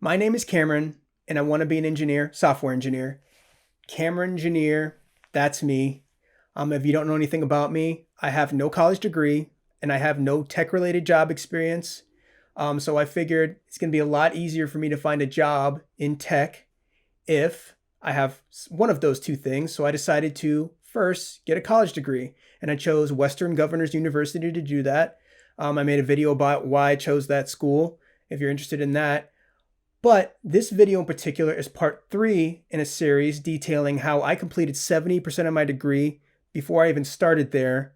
My name is Cameron, and I want to be an engineer, software engineer. Cameron Engineer, that's me. If you don't know anything about me, I have no college degree, and I have no tech-related job experience. So I figured it's going to be a lot easier for me to find a job in tech if I have one of those two things. So I decided to first get a college degree, and I chose Western Governors University to do that. I made a video about why I chose that school, if you're interested in that. But this video in particular is part 3 in a series detailing how I completed 70% of my degree before I even started there.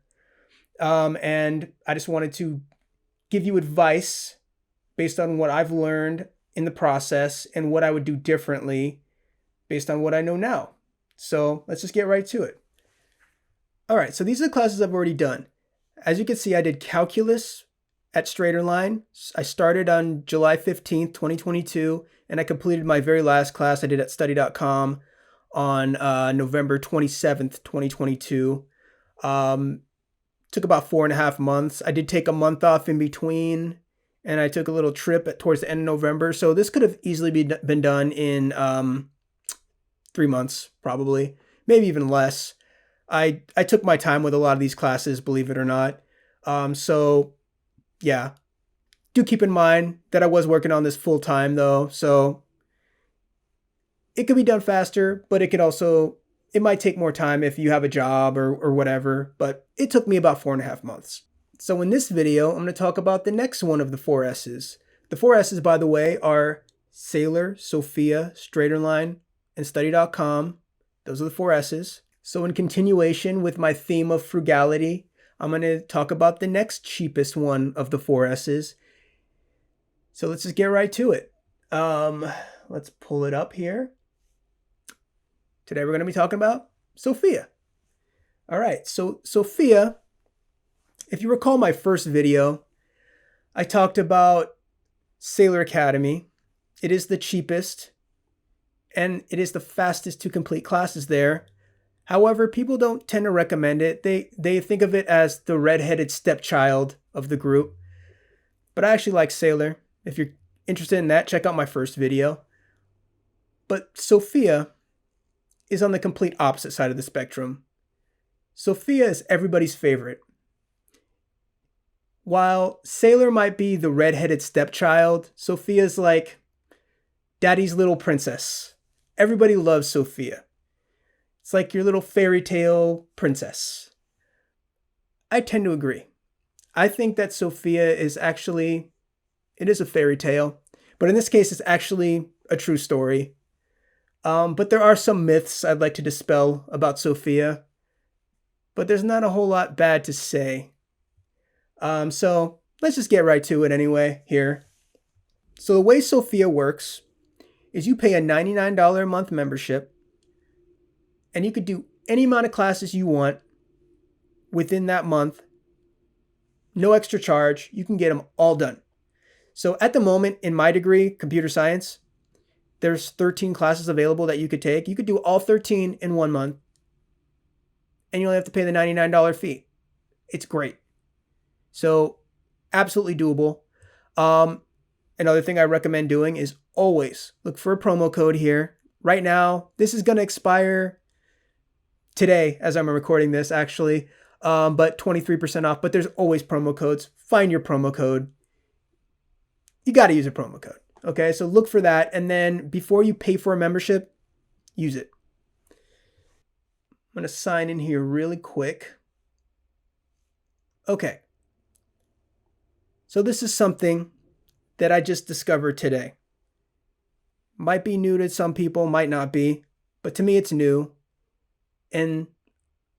And I just wanted to give you advice based on what I've learned in the process and what I would do differently based on what I know now. So let's just get right to it. All right, so these are the classes I've already done. As you can see, I did calculus at StraighterLine. I started on July 15th, 2022, and I completed my very last class I did at study.com on November 27th, 2022. Took about 4.5 months. I did take a month off in between, and I took a little trip towards the end of November. So this could have easily been done in 3 months, probably, maybe even less. I took my time with a lot of these classes, believe it or not. So yeah, do keep in mind that I was working on this full time though. So it could be done faster, but it might take more time if you have a job or whatever, but it took me about 4.5 months. So in this video, I'm going to talk about the next one of the 4 S's. The 4 S's, by the way, are Saylor, Sophia, StraighterLine, and study.com. Those are the 4 S's. So in continuation with my theme of frugality, I'm going to talk about the next cheapest one of the 4 S's. So let's just get right to it. Let's pull it up here. Today we're going to be talking about Sophia. All right, so Sophia, if you recall my first video, I talked about Saylor Academy. It is the cheapest, and it is the fastest to complete classes there. However, people don't tend to recommend it. They think of it as the redheaded stepchild of the group. But I actually like Saylor. If you're interested in that, check out my first video. But Sophia is on the complete opposite side of the spectrum. Sophia is everybody's favorite. While Saylor might be the redheaded stepchild, Sophia's like daddy's little princess. Everybody loves Sophia. It's like your little fairy tale princess. I tend to agree. I think that Sophia is actually, it is a fairy tale, but in this case, it's actually a true story. But there are some myths I'd like to dispel about Sophia, but there's not a whole lot bad to say. So let's just get right to it anyway here. So the way Sophia works is you pay a $99 a month membership, and you could do any amount of classes you want within that month. No extra charge. You can get them all done. So at the moment in my degree, computer science, there's 13 classes available that you could take. You could do all 13 in 1 month, and you only have to pay the $99 fee. It's great. So absolutely doable. Another thing I recommend doing is always look for a promo code here. Right now, this is going to expire today as I'm recording this actually, but 23% off, but there's always promo codes. Find your promo code. You got to use a promo code. Okay, so look for that. And then before you pay for a membership, use it. I'm going to sign in here really quick. Okay. So this is something that I just discovered today. Might be new to some people, might not be, but to me it's new. And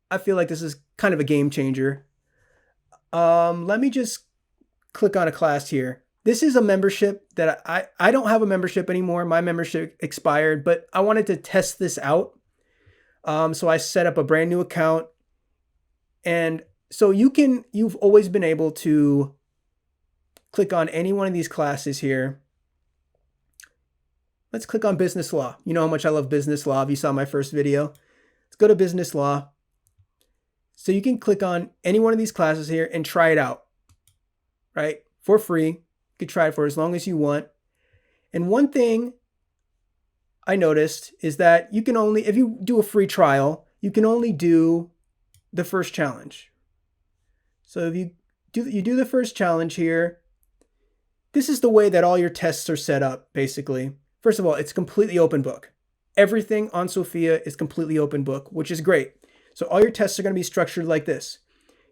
I feel like this is kind of a game changer. Let me just click on a class here. This is a membership that I don't have a membership anymore. My membership expired, but I wanted to test this out. So I set up a brand new account. And so you've always been able to click on any one of these classes here. Let's click on business law. You know how much I love business law if you saw my first video. Let's go to business law. So you can click on any one of these classes here and try it out, right? For free. You can try it for as long as you want. And one thing I noticed is that you can only, if you do a free trial, you can only do the first challenge. So if you do the first challenge here, this is the way that all your tests are set up, basically. First of all, it's completely open book. Everything on Sophia is completely open book, which is great. So all your tests are going to be structured like this.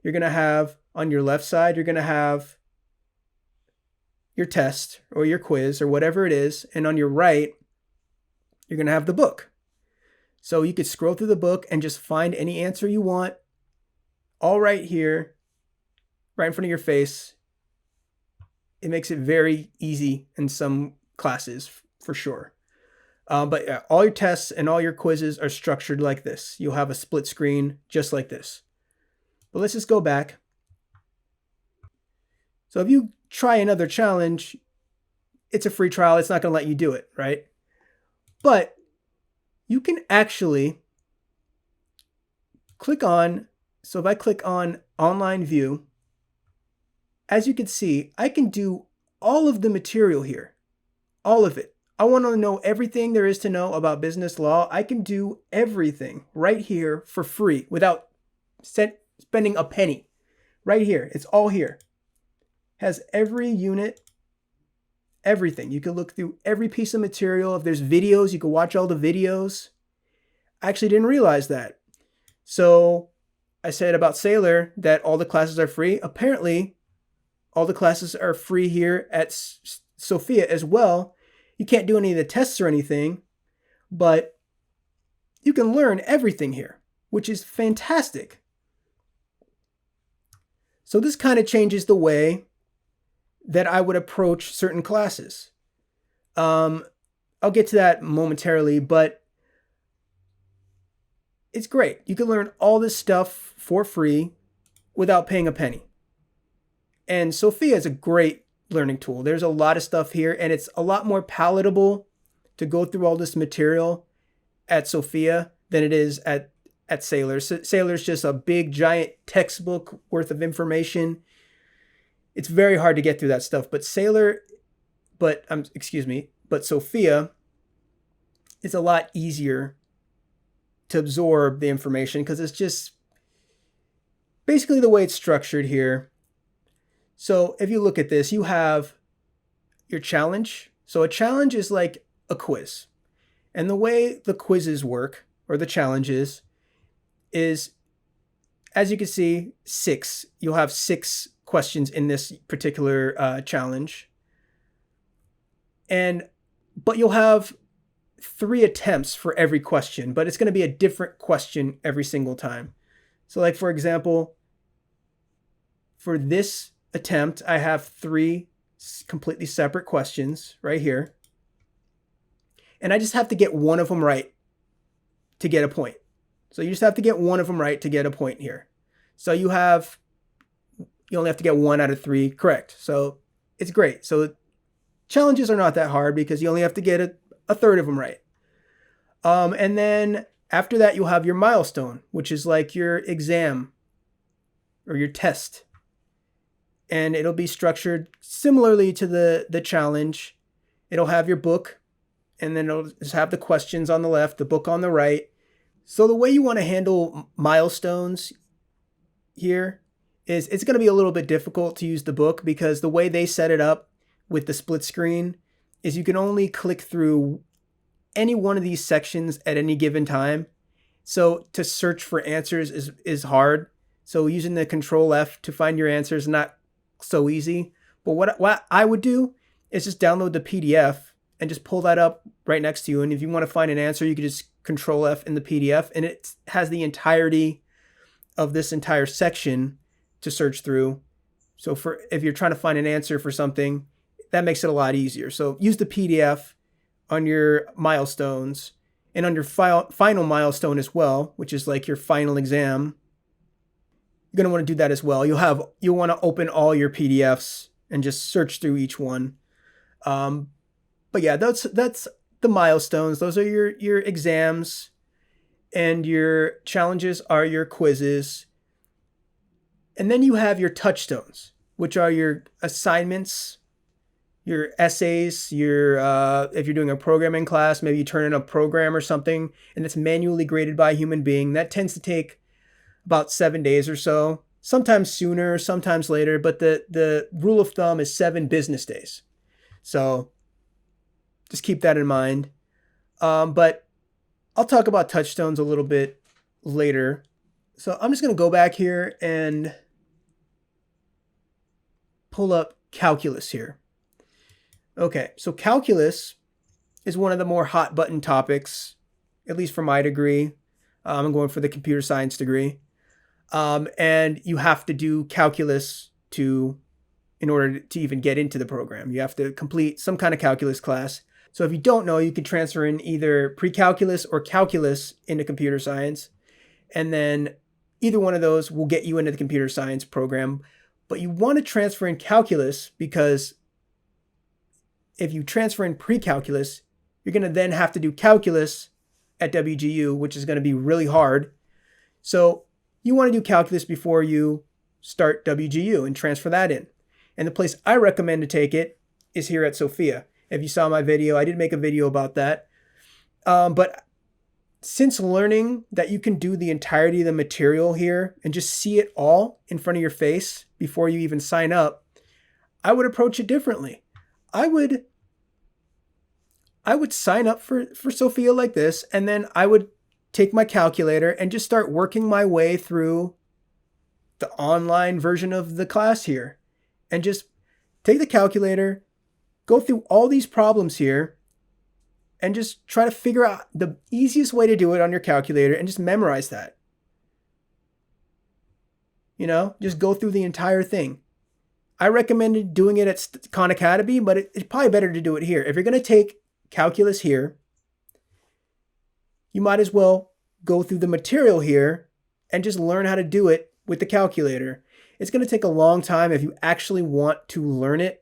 You're going to have, on your left side, you're going to have your test or your quiz or whatever it is. And on your right, you're going to have the book. So you could scroll through the book and just find any answer you want, all right here, right in front of your face. It makes it very easy in some classes, for sure. But yeah, all your tests and all your quizzes are structured like this. You'll have a split screen just like this. But let's just go back. So if you try another challenge, it's a free trial. It's not going to let you do it, right? But you can actually click on, so if I click on online view, as you can see, I can do all of the material here, all of it. I want to know everything there is to know about business law. I can do everything right here for free without spending a penny. Right here, it's all here. Has every unit, everything. You can look through every piece of material. If there's videos, you can watch all the videos. I actually didn't realize that. So I said about Saylor that all the classes are free. Apparently, all the classes are free here at Sophia as well. You can't do any of the tests or anything, but you can learn everything here, which is fantastic. So this kind of changes the way that I would approach certain classes. I'll get to that momentarily, but it's great. You can learn all this stuff for free without paying a penny. And Sophia is a great learning tool. There's a lot of stuff here, and it's a lot more palatable to go through all this material at Sophia than it is at Saylor. Saylor's just a big, giant textbook worth of information. It's very hard to get through that stuff. But Sophia is a lot easier to absorb the information because it's just basically the way it's structured here. So if you look at this, you have your challenge. So a challenge is like a quiz. And the way the quizzes work, or the challenges, is, as you can see, 6. You'll have 6 questions in this particular challenge. But you'll have 3 attempts for every question, but it's going to be a different question every single time. So like, for example, for this attempt, I have 3 completely separate questions right here. And I just have to get one of them right to get a point. So you just have to get one of them right to get a point here. So you only have to get 1 out of 3 correct. So it's great. So challenges are not that hard because you only have to get a third of them right. And then after that, you'll have your milestone, which is like your exam or your test. And it'll be structured similarly to the challenge. It'll have your book, and then it'll just have the questions on the left, the book on the right. So the way you want to handle milestones here is it's going to be a little bit difficult to use the book because the way they set it up with the split screen is you can only click through any one of these sections at any given time. So to search for answers is hard. So using the Control F to find your answers is not so easy. But what I would do is just download the PDF and just pull that up right next to you. And if you want to find an answer, you could just Control F in the PDF, and it has the entirety of this entire section to search through. So if you're trying to find an answer for something, that makes it a lot easier. So use the PDF on your milestones and on your final milestone as well, which is like your final exam. You're going to want to do that as well. You'll want to open all your PDFs and just search through each one. But yeah, that's the milestones. Those are your exams, and your challenges are your quizzes. And then you have your touchstones, which are your assignments your essays, your if you're doing a programming class, maybe you turn in a program or something, and it's manually graded by a human being. That tends to take about 7 days or so, sometimes sooner, sometimes later, but the rule of thumb is 7 business days. So just keep that in mind. But I'll talk about touchstones a little bit later. So I'm just going to go back here and pull up calculus here. Okay, so calculus is one of the more hot button topics, at least for my degree. I'm going for the computer science degree. And you have to do calculus in order to even get into the program. You have to complete some kind of calculus class. So if you don't know, you can transfer in either pre-calculus or calculus into computer science. And then either one of those will get you into the computer science program. But you want to transfer in calculus because if you transfer in pre-calculus, you're going to then have to do calculus at WGU, which is going to be really hard. So you want to do calculus before you start WGU and transfer that in. And the place I recommend to take it is here at Sophia. If you saw my video, I did make a video about that. But since learning that you can do the entirety of the material here and just see it all in front of your face before you even sign up, I would approach it differently. I would sign up for Sophia like this, and then I would take my calculator and just start working my way through the online version of the class here. And just take the calculator, go through all these problems here, and just try to figure out the easiest way to do it on your calculator and just memorize that. You know, just go through the entire thing. I recommended doing it at Khan Academy, but it's probably better to do it here. If you're going to take calculus here, you might as well go through the material here and just learn how to do it with the calculator. It's going to take a long time if you actually want to learn it.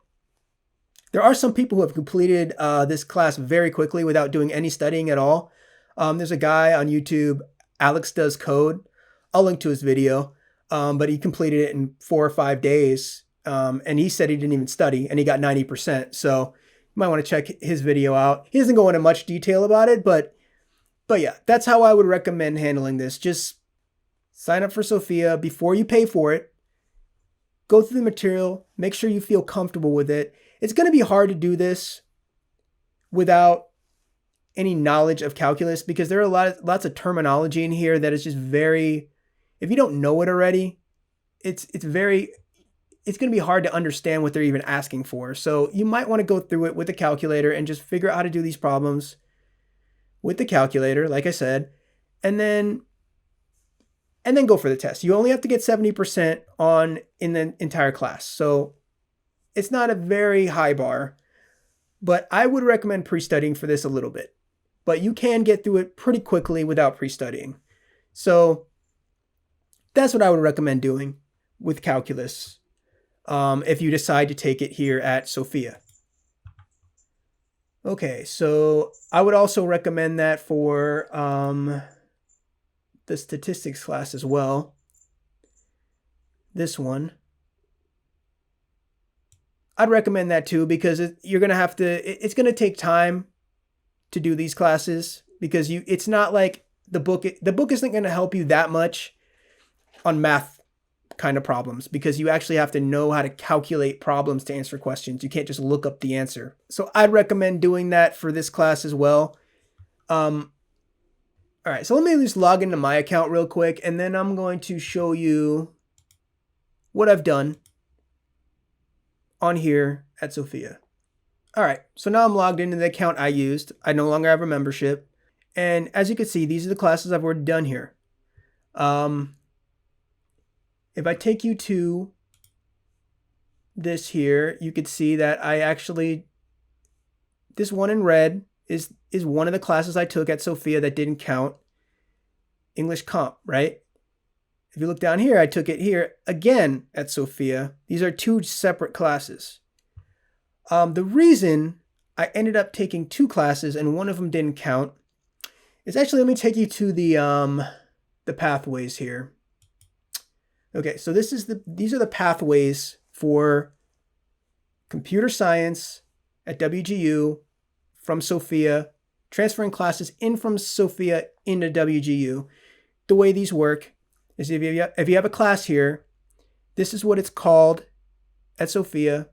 There are some people who have completed this class very quickly without doing any studying at all. There's a guy on YouTube, Alex Does Code. I'll link to his video, but he completed it in 4 or 5 days. And he said he didn't even study and he got 90%. So you might want to check his video out. He doesn't go into much detail about it, but yeah, that's how I would recommend handling this. Just sign up for Sophia before you pay for it. Go through the material, make sure you feel comfortable with it. It's going to be hard to do this without any knowledge of calculus because there are lots of terminology in here that is just very, if you don't know it already, it's going to be hard to understand what they're even asking for. So you might want to go through it with a calculator and just figure out how to do these problems with the calculator, like I said, and then go for the test. You only have to get 70% in the entire class. So it's not a very high bar, but I would recommend pre-studying for this a little bit. But you can get through it pretty quickly without pre-studying. So that's what I would recommend doing with calculus if you decide to take it here at Sophia. Okay, so I would also recommend that for the statistics class as well. This one. I'd recommend that too because you're going to have to, it's going to take time to do these classes because it's not like the book isn't going to help you that much on math kind of problems because you actually have to know how to calculate problems to answer questions. You can't just look up the answer. So I'd recommend doing that for this class as well. All right, so let me just log into my account real quick and then I'm going to show you what I've done on here at Sophia. All right, so now I'm logged into the account I used. I no longer have a membership. And as you can see, these are the classes I've already done here. If I take you to this here, you could see that this one in red is one of the classes I took at Sophia that didn't count. English Comp, right? If you look down here, I took it here again at Sophia. These are 2 separate classes. The reason I ended up taking 2 classes and one of them didn't count is actually, let me take you to the pathways here. Okay, so these are the pathways for computer science at WGU from Sophia, transferring classes in from Sophia into WGU. The way these work is if you have a class here, this is what it's called at Sophia,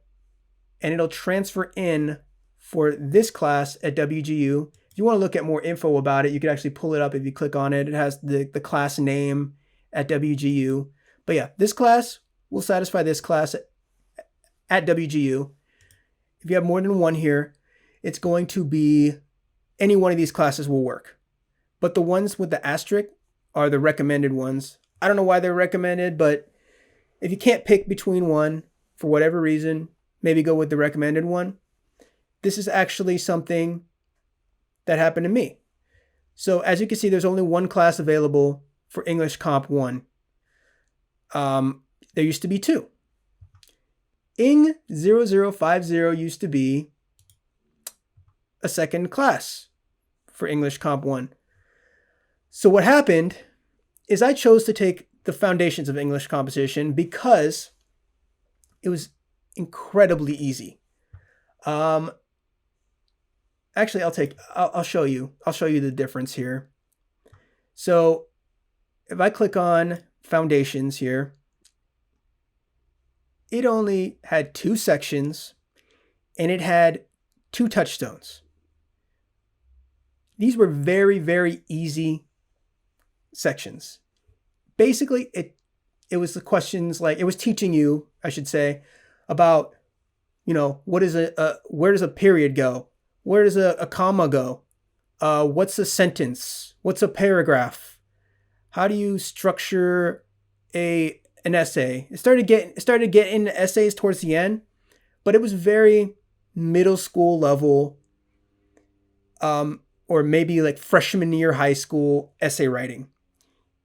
and it'll transfer in for this class at WGU. If you want to look at more info about it, you can actually pull it up if you click on it. It has the class name at WGU. But yeah, this class will satisfy this class at WGU. If you have more than one here, it's going to be any one of these classes will work. But the ones with the asterisk are the recommended ones. I don't know why they're recommended, but if you can't pick between one for whatever reason, maybe go with the recommended one. This is actually something that happened to me. So as you can see, there's only one class available for English Comp 1. There used to be two. Eng 0050 used to be a second class for English Comp 1. So what happened is I chose to take the foundations of English composition because it was incredibly easy. Actually, I'll show you the difference here. So if I click on foundations here, it only had 2 sections and it had 2 touchstones. These were very, very easy sections. Basically, it was the questions like, it was teaching you, I should say, about, what is where does a period go? Where does a comma go? What's a sentence? What's a paragraph? How do you structure an essay? It started getting into essays towards the end, but it was very middle school level, or maybe like freshman year high school essay writing.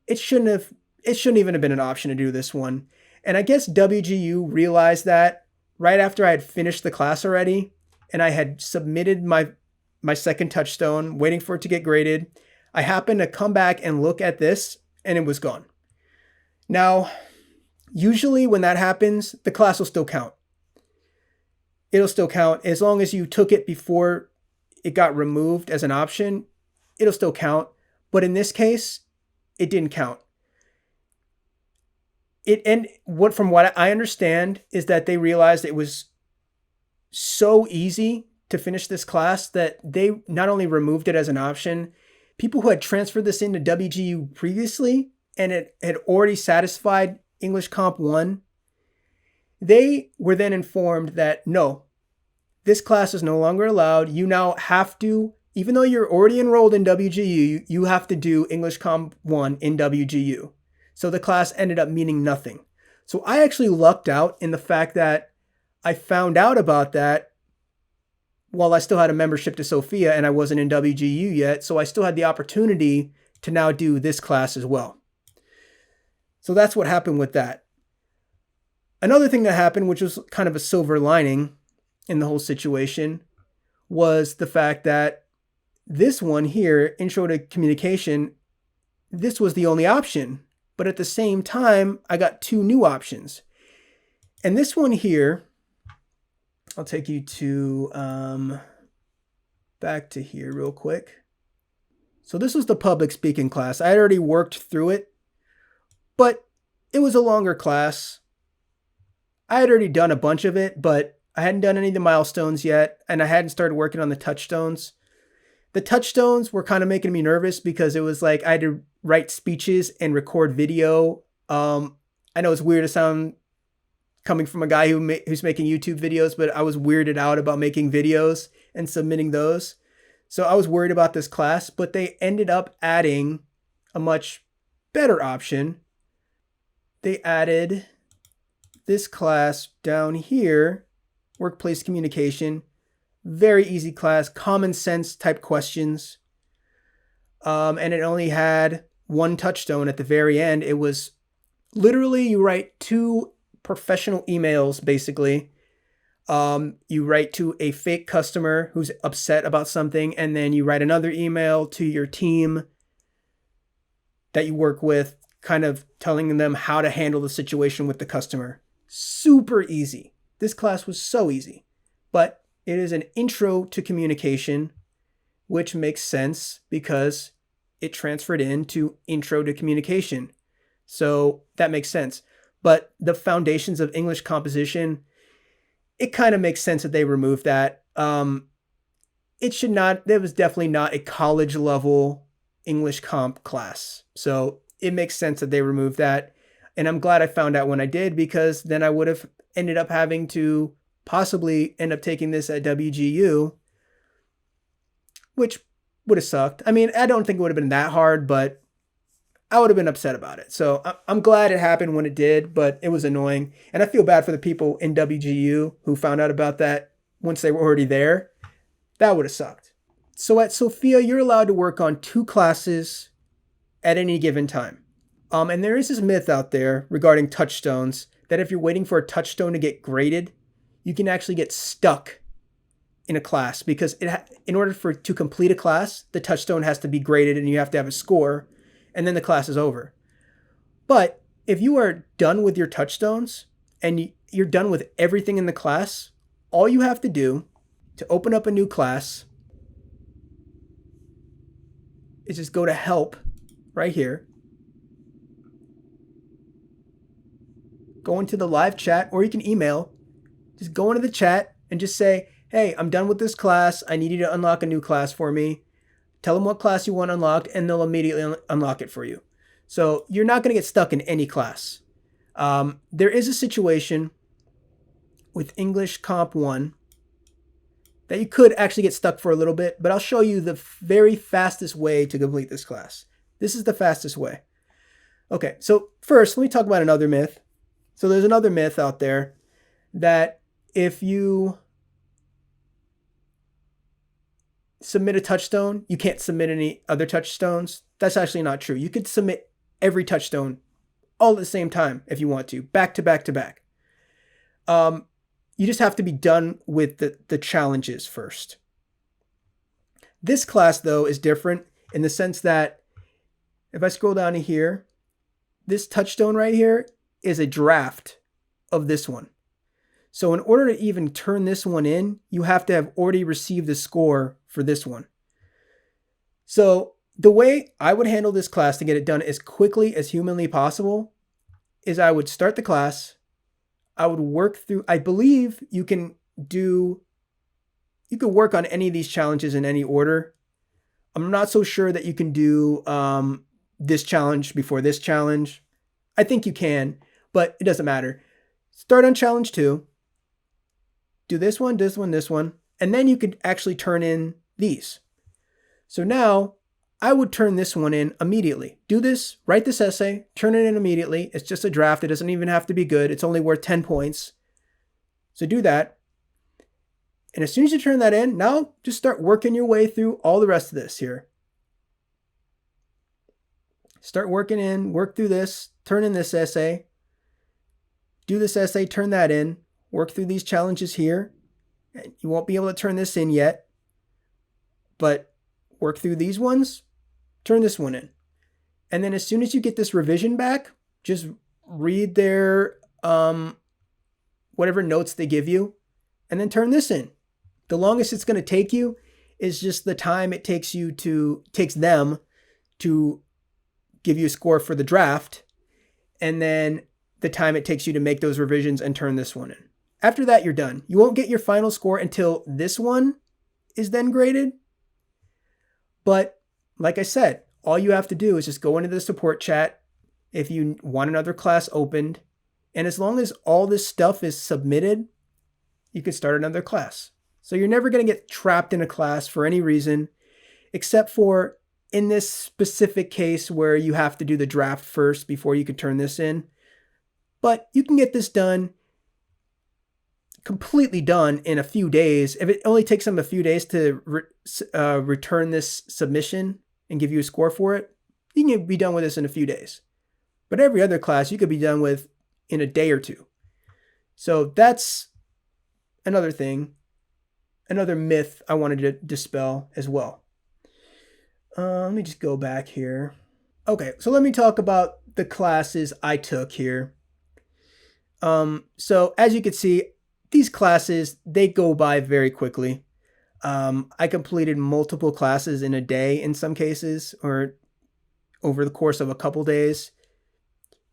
It shouldn't even have been an option to do this one. And I guess WGU realized that right after I had finished the class already and I had submitted my second touchstone, waiting for it to get graded. I happened to come back and look at this and it was gone. Now, usually when that happens, the class will still count. It'll still count as long as you took it before it got removed as an option. It'll still count. But in this case, it didn't count. From what I understand is that they realized it was so easy to finish this class that they not only removed it as an option, people who had transferred this into WGU previously and it had already satisfied English Comp 1, they were then informed that no, this class is no longer allowed. You now have to, even though you're already enrolled in WGU, you have to do English Comp 1 in WGU. So the class ended up meaning nothing. So I actually lucked out in the fact that I found out about that while I still had a membership to Sophia and I wasn't in WGU yet. So I still had the opportunity to now do this class as well. So that's what happened with that. Another thing that happened, which was kind of a silver lining in the whole situation, was the fact that this one here, Intro to Communication, this was the only option. But at the same time, I got 2 new options. And this one here, I'll take you to back to here real quick. So this was the public speaking class. I had already worked through it, but it was a longer class. I had already done a bunch of it, but I hadn't done any of the milestones yet, and I hadn't started working on the touchstones. The touchstones were kind of making me nervous because it was like I had to write speeches and record video. I know it's weird to sound coming from a guy who's making YouTube videos, but I was weirded out about making videos and submitting those. So I was worried about this class, but they ended up adding a much better option. They added this class down here, Workplace Communication. Very easy class, common sense type questions. And it only had 1 touchstone at the very end. It was literally you write 2 professional emails, basically. You write to a fake customer who's upset about something, and then you write another email to your team that you work with, kind of telling them how to handle the situation with the customer. Super easy. This class was so easy. But It is an intro to communication, which makes sense because it transferred into intro to communication. So that makes sense. But the foundations of English composition, it kind of makes sense that they removed that. It should not, there was definitely not a college level English comp class. So it makes sense that they removed that. And I'm glad I found out when I did, because then I would have ended up having to possibly end up taking this at WGU, which would have sucked. I mean, I don't think it would have been that hard, but I would have been upset about it. So I'm glad it happened when it did, but it was annoying. And I feel bad for the people in WGU who found out about that once they were already there. That would have sucked. So at Sophia, you're allowed to work on 2 classes at any given time. And there is this myth out there regarding touchstones that if you're waiting for a touchstone to get graded, you can actually get stuck in a class, because in order to complete a class, the touchstone has to be graded and you have to have a score, and then the class is over. But if you are done with your touchstones and you're done with everything in the class, all you have to do to open up a new class is just go to help right here. Go into the live chat, or you can email. Just go into the chat and just say, hey, I'm done with this class. I need you to unlock a new class for me. Tell them what class you want unlocked, and they'll immediately unlock it for you. So you're not going to get stuck in any class. There is a situation with English Comp 1 that you could actually get stuck for a little bit, but I'll show you the very fastest way to complete this class. This is the fastest way. Okay, so first, let me talk about another myth. So there's another myth out there that if you submit a touchstone, you can't submit any other touchstones. That's actually not true. You could submit every touchstone all at the same time if you want to, back to back to back. You just have to be done with the challenges first. This class, though, is different in the sense that if I scroll down to here, this touchstone right here is a draft of this one. So in order to even turn this one in, you have to have already received the score for this one. So the way I would handle this class to get it done as quickly as humanly possible is I would start the class. I would work through, I believe you could work on any of these challenges in any order. I'm not so sure that you can do this challenge before this challenge. I think you can, but it doesn't matter. Start on challenge 2. Do this one, this one, this one, and then you could actually turn in these. So now I would turn this one in immediately. Do this, write this essay, turn it in immediately. It's just a draft. It doesn't even have to be good. It's only worth 10 points. So do that. And as soon as you turn that in, now just start working your way through all the rest of this here. Start working in, work through this, turn in this essay, do this essay, turn that in, work through these challenges here. You won't be able to turn this in yet, but work through these ones, turn this one in. And then as soon as you get this revision back, just read their whatever notes they give you, and then turn this in. The longest it's going to take you is just the time it takes them to give you a score for the draft, and then the time it takes you to make those revisions and turn this one in. After that, you're done. You won't get your final score until this one is then graded. But like I said, all you have to do is just go into the support chat if you want another class opened. And as long as all this stuff is submitted, you can start another class. So you're never going to get trapped in a class for any reason, except for in this specific case where you have to do the draft first before you can turn this in. But you can get this done, completely done in a few days. If it only takes them a few days to return this submission and give you a score for it, you can be done with this in a few days. But every other class you could be done with in a day or two. So that's another thing, another myth I wanted to dispel as well. Let me just go back here. Okay, so let me talk about the classes I took here. So as you can see, these classes, they go by very quickly. I completed multiple classes in a day in some cases, or over the course of a couple days.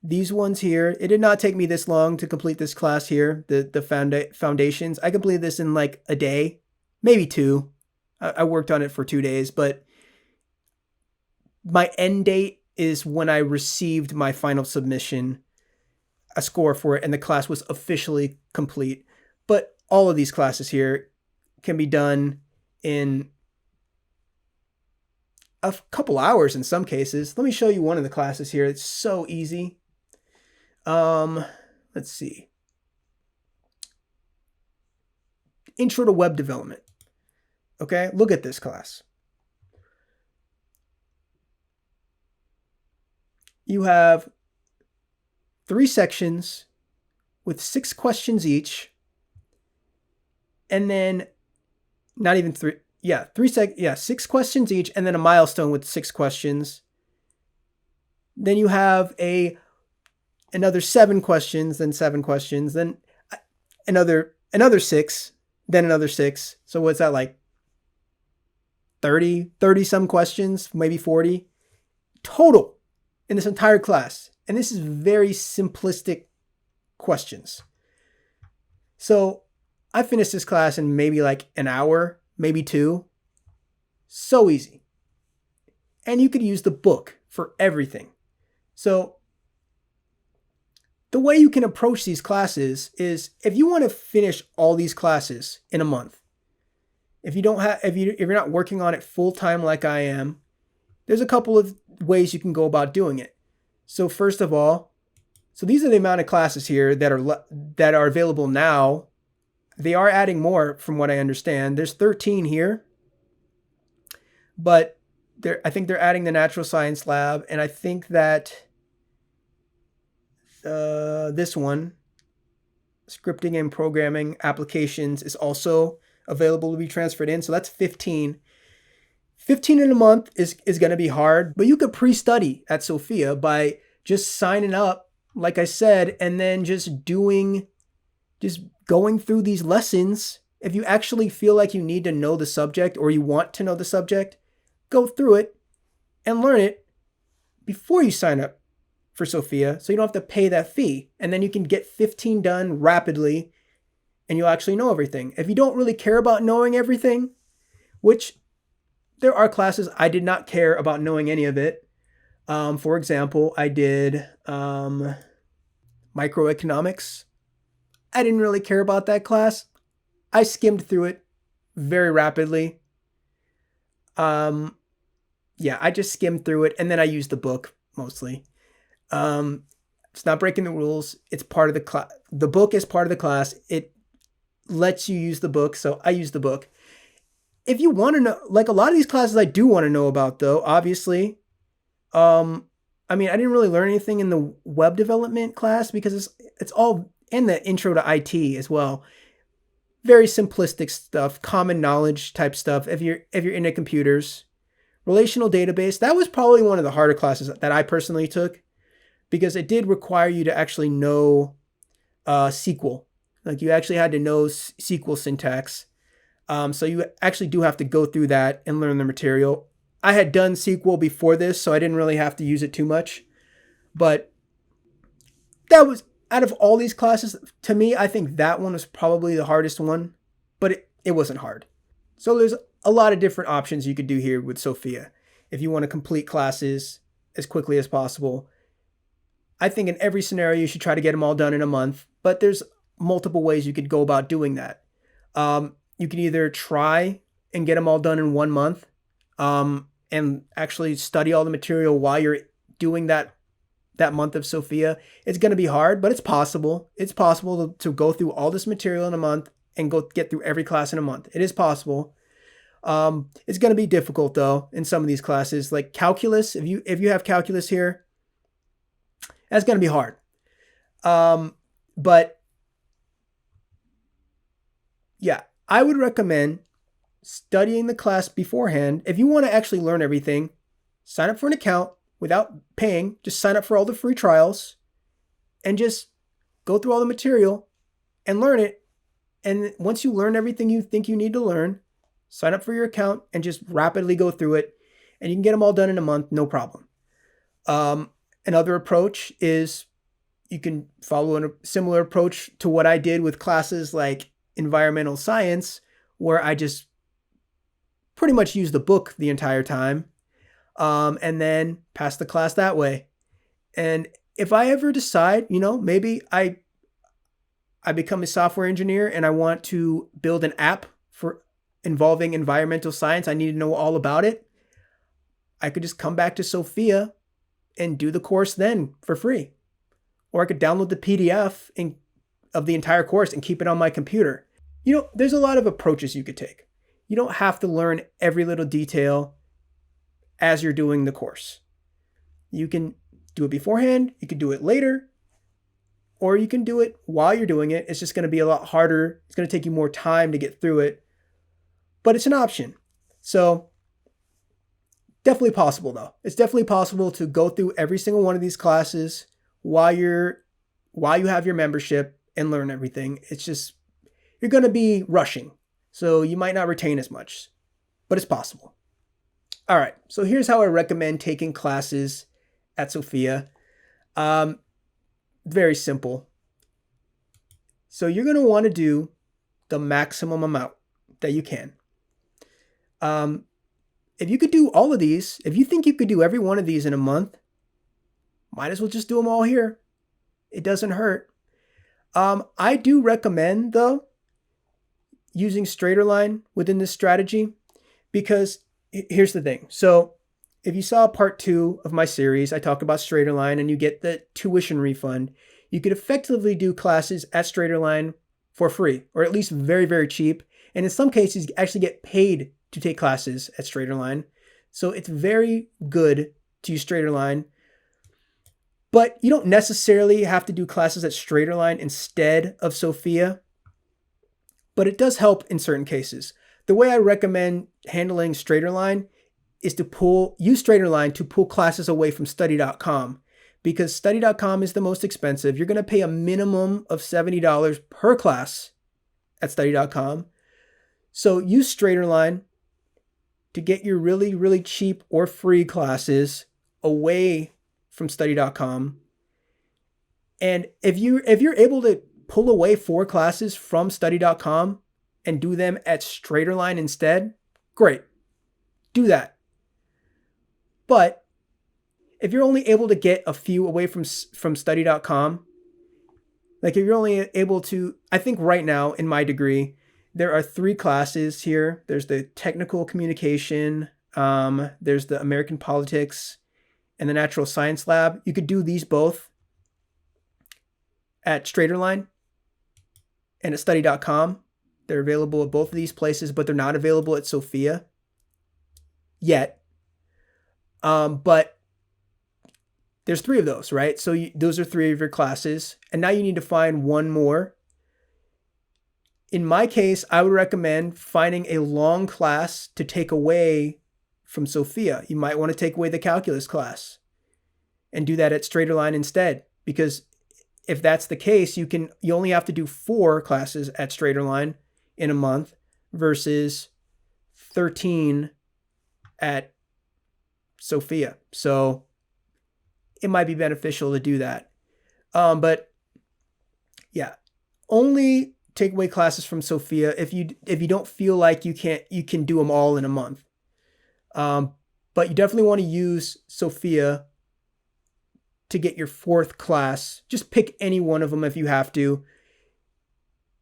These ones here, it did not take me this long to complete this class here, the foundations. I completed this in like a day, maybe two. I worked on it for 2 days, but my end date is when I received my final submission, a score for it, and the class was officially complete. But all of these classes here can be done in a couple hours in some cases. Let me show you one of the classes here. It's so easy. Let's see. Intro to Web Development. Okay, look at this class. You have 3 sections with 6 questions each, and then not even 3. Yeah, 6 questions each, and then a milestone with 6 questions. Then you have another 7 questions, then 7 questions, then another 6, then another 6. So what's that, like 30 some questions, maybe 40 total in this entire class. And this is very simplistic questions. So I finished this class in maybe like an hour, maybe 2. So easy. And you could use the book for everything. So the way you can approach these classes is, if you want to finish all these classes in a month, if you're not working on it full time like I am, there's a couple of ways you can go about doing it. So first of all, these are the amount of classes here that are available now. They are adding more from what I understand. There's 13 here, but I think they're adding the natural science lab, and I think that this one, scripting and programming applications, is also available to be transferred in. So that's 15. 15 in a month is going to be hard, but you could pre-study at Sophia by just signing up, like I said, and then just going through these lessons. If you actually feel like you need to know the subject, or you want to know the subject, go through it and learn it before you sign up for Sophia, so you don't have to pay that fee. And then you can get 15 done rapidly, and you'll actually know everything. If you don't really care about knowing everything, which there are classes I did not care about knowing any of it. For example, I did microeconomics. I didn't really care about that class. I skimmed through it very rapidly. I just skimmed through it, and then I used the book mostly. It's not breaking the rules. It's part of the class. The book is part of the class. It lets you use the book, so I use the book. If you want to know, like a lot of these classes I do want to know about, though, obviously. I didn't really learn anything in the web development class because it's all in the intro to IT as well. Very simplistic stuff, common knowledge type stuff. If you're into computers, relational database, that was probably one of the harder classes that I personally took, because it did require you to actually know SQL. Like, you actually had to know SQL syntax. So you actually do have to go through that and learn the material. I had done SQL before this, so I didn't really have to use it too much. But that was, out of all these classes, to me, I think that one was probably the hardest one, but it wasn't hard. So there's a lot of different options you could do here with Sophia. If you want to complete classes as quickly as possible, I think in every scenario you should try to get them all done in a month, but there's multiple ways you could go about doing that. You can either try and get them all done in 1 month, and actually study all the material while you're doing that month of Sophia. It's going to be hard, but it's possible. It's possible to go through all this material in a month and go get through every class in a month. It is possible. It's going to be difficult, though, in some of these classes. Like calculus, if you have calculus here, that's going to be hard. But yeah, I would recommend studying the class beforehand. If you want to actually learn everything, sign up for an account without paying. Just sign up for all the free trials and just go through all the material and learn it And once you learn everything you think you need to learn, sign up for your account and just rapidly go through it. And you can get them all done in a month, no problem. Another approach is you can follow a similar approach to what I did with classes like environmental science, where I just pretty much use the book the entire time, and then pass the class that way. And if I ever decide, maybe I become a software engineer and I want to build an app for involving environmental science, I need to know all about it, I could just come back to Sophia and do the course then for free. Or I could download the PDF of the entire course and keep it on my computer. There's a lot of approaches you could take. You don't have to learn every little detail as you're doing the course. You can do it beforehand, you can do it later, or you can do it while you're doing it. It's just going to be a lot harder. It's going to take you more time to get through it, but it's an option. So definitely possible though. It's definitely possible to go through every single one of these classes while you have your membership and learn everything. It's just, you're going to be rushing. So you might not retain as much, but it's possible. All right. So here's how I recommend taking classes at Sophia. Very simple. So you're going to want to do the maximum amount that you can. If you could do all of these, if you think you could do every one of these in a month, might as well just do them all here. It doesn't hurt. I do recommend, though, using StraighterLine within this strategy, because here's the thing. So if you saw part 2 of my series, I talk about StraighterLine and you get the tuition refund. You could effectively do classes at StraighterLine for free, or at least very, very cheap. And in some cases, you actually get paid to take classes at StraighterLine. So it's very good to use StraighterLine. But you don't necessarily have to do classes at StraighterLine instead of Sophia. But it does help in certain cases. The way I recommend handling StraighterLine is to use StraighterLine to pull classes away from study.com, because study.com is the most expensive. You're going to pay a minimum of $70 per class at study.com. So use StraighterLine to get your really, really cheap or free classes away from study.com. And if you're able to pull away 4 classes from study.com and do them at StraighterLine instead, great. Do that. But if you're only able to get a few away from study.com, like if you're only able to, I think right now in my degree, there are 3 classes here. There's the technical communication, there's the American politics, and the natural science lab. You could do these both at StraighterLine and at study.com. They're available at both of these places, but they're not available at Sophia yet. But there's 3 of those, right? So those are 3 of your classes. And now you need to find one more. In my case, I would recommend finding a long class to take away from Sophia. You might want to take away the calculus class and do that at StraighterLine instead. Because if that's the case, you only have to do 4 classes at StraighterLine in a month versus 13 at Sophia. So it might be beneficial to do that. But yeah, only take away classes from Sophia if you don't feel like you can do them all in a month. But you definitely want to use Sophia to get your 4th class. Just pick any one of them if you have to.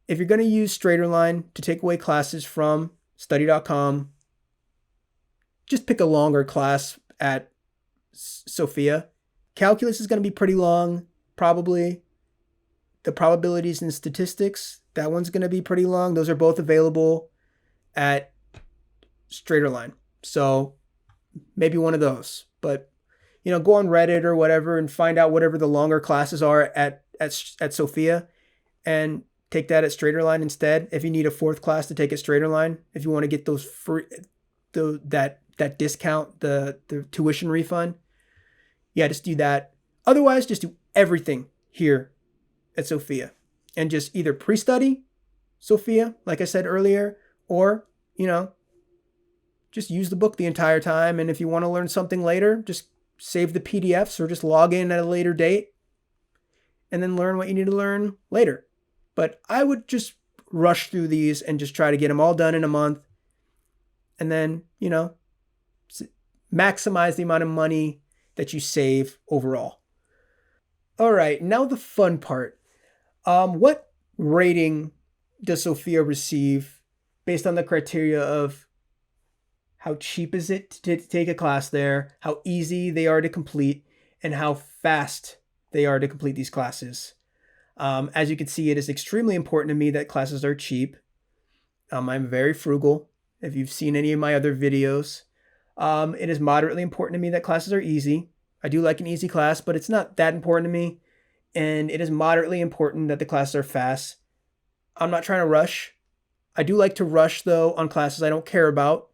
If you're going to use StraighterLine to take away classes from study.com, just pick a longer class at Sophia. Calculus is going to be pretty long, probably. The probabilities and statistics, that one's going to be pretty long. Those are both available at StraighterLine. So maybe one of those. But go on Reddit or whatever and find out whatever the longer classes are at Sophia and take that at StraighterLine instead. If you need a 4th class to take at StraighterLine, if you want to get those free, that discount, the tuition refund, yeah, just do that. Otherwise, just do everything here at Sophia and just either pre-study Sophia, like I said earlier, or, just use the book the entire time. And if you want to learn something later, just save the PDFs or just log in at a later date and then learn what you need to learn later. But I would just rush through these and just try to get them all done in a month. And then, maximize the amount of money that you save overall. All right, now the fun part. What rating does Sophia receive based on the criteria of how cheap is it to take a class there, how easy they are to complete, and how fast they are to complete these classes? As you can see, it is extremely important to me that classes are cheap. I'm very frugal. If you've seen any of my other videos, it is moderately important to me that classes are easy. I do like an easy class, but it's not that important to me. And it is moderately important that the classes are fast. I'm not trying to rush. I do like to rush, though, on classes I don't care about.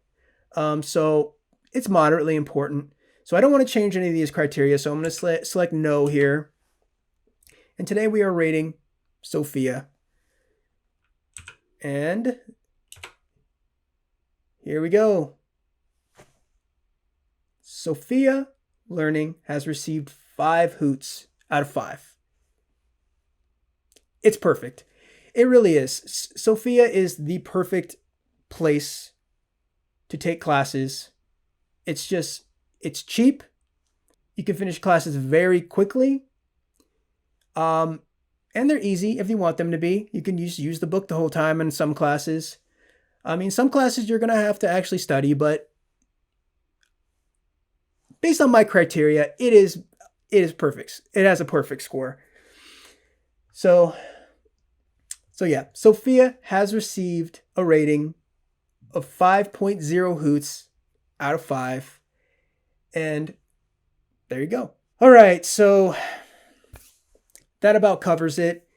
So it's moderately important. So I don't want to change any of these criteria. So I'm going to select no here. And today we are rating Sophia. And here we go. Sophia Learning has received 5 hoots out of 5. It's perfect. It really is. Sophia is the perfect place to take classes. It's cheap. You can finish classes very quickly. And they're easy if you want them to be. You can use the book the whole time in some classes. Some classes you're going to have to actually study, but based on my criteria, it is perfect. It has a perfect score. So yeah, Sophia has received a rating of 5.0 hoots out of 5. And there you go. All right, so that about covers it.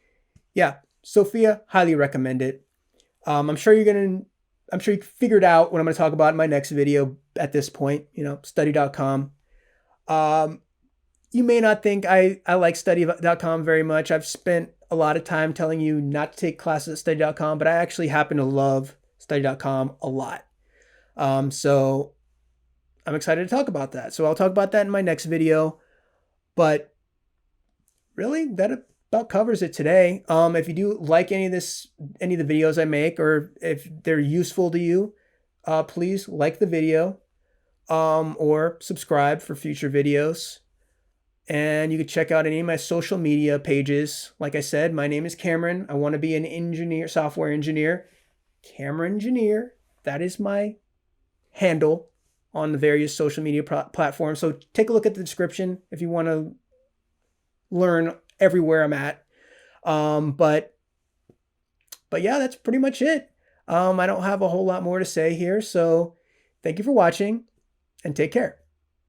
Yeah, Sophia, highly recommend it. I'm sure you figured out what I'm going to talk about in my next video at this point, study.com. You may not think I like study.com very much. I've spent a lot of time telling you not to take classes at study.com, but I actually happen to love study.com a lot. So I'm excited to talk about that. So I'll talk about that in my next video. But really, that about covers it today. If you do like any of the videos I make, or if they're useful to you, please like the video, or subscribe for future videos. And you can check out any of my social media pages. Like I said, my name is Cameron. I want to be an software engineer. Cameron Engineer. That is my handle on the various social media platforms. So take a look at the description if you want to learn everywhere I'm at. But yeah, that's pretty much it. I don't have a whole lot more to say here. So thank you for watching and take care.